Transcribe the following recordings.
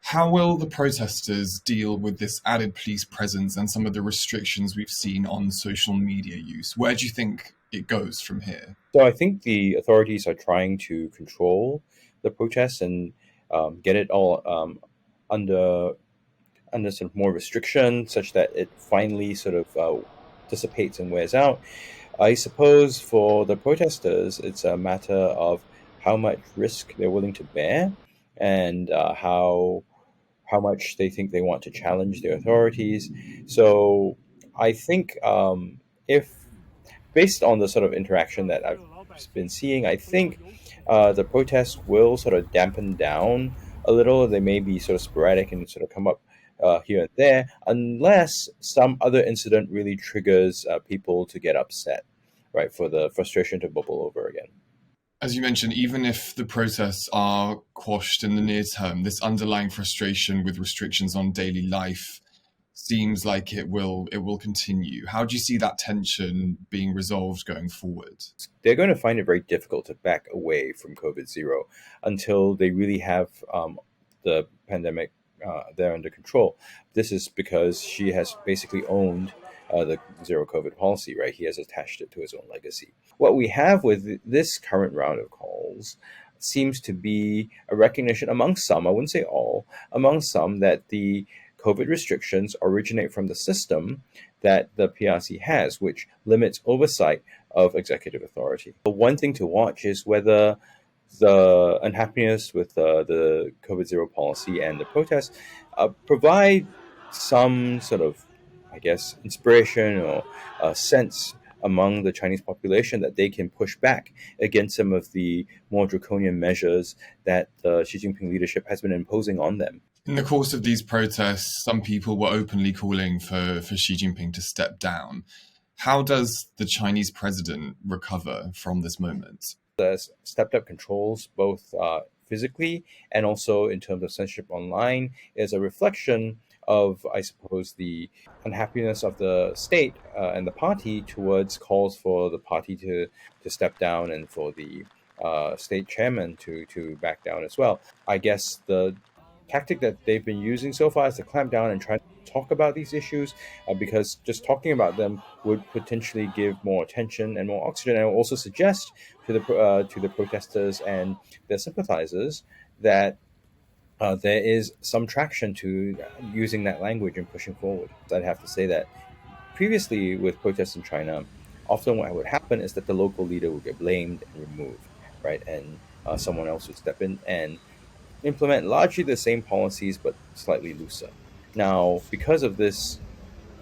How will the protesters deal with this added police presence and some of the restrictions we've seen on social media use? Where do you think it goes from here? So I think the authorities are trying to control the protests and get it all under sort of more restriction, such that it finally sort of dissipates and wears out. I suppose for the protesters, it's a matter of how much risk they're willing to bear, and how much they think they want to challenge the authorities. So I think if based on the sort of interaction that I've been seeing, I think the protests will sort of dampen down a little. They may be sort of sporadic and sort of come up here and there, unless some other incident really triggers people to get upset, right, for the frustration to bubble over again. As you mentioned, even if the protests are quashed in the near term, this underlying frustration with restrictions on daily life seems like it will continue. How do you see that tension being resolved going forward? They're going to find it very difficult to back away from COVID zero until they really have the pandemic there under control. This is because Xi has basically owned the zero COVID policy, right? He has attached it to his own legacy. What we have with this current round of calls seems to be a recognition among some, I wouldn't say all, among some, that the COVID restrictions originate from the system that the PRC has, which limits oversight of executive authority. One thing to watch is whether the unhappiness with the COVID zero policy and the protests provide some sort of, I guess, inspiration or sense among the Chinese population that they can push back against some of the more draconian measures that the Xi Jinping leadership has been imposing on them. In the course of these protests, some people were openly calling for Xi Jinping to step down. How does the Chinese president recover from this moment? The stepped up controls, both physically and also in terms of censorship online, is a reflection of, I suppose, the unhappiness of the state and the party towards calls for the party to step down and for the state chairman to back down as well. I guess the tactic that they've been using so far is to clamp down and try to talk about these issues, because just talking about them would potentially give more attention and more oxygen, and also suggest to the protesters and their sympathizers that there is some traction to using that language and pushing forward. I'd have to say that previously with protests in China, often what would happen is that the local leader would get blamed and removed, right, and someone else would step in and implement largely the same policies but slightly looser. Now, because of this,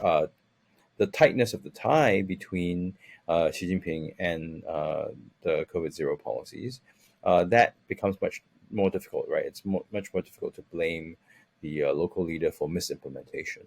the tightness of the tie between Xi Jinping and the COVID zero policies, that becomes much more difficult, right? It's much more difficult to blame the local leader for misimplementation.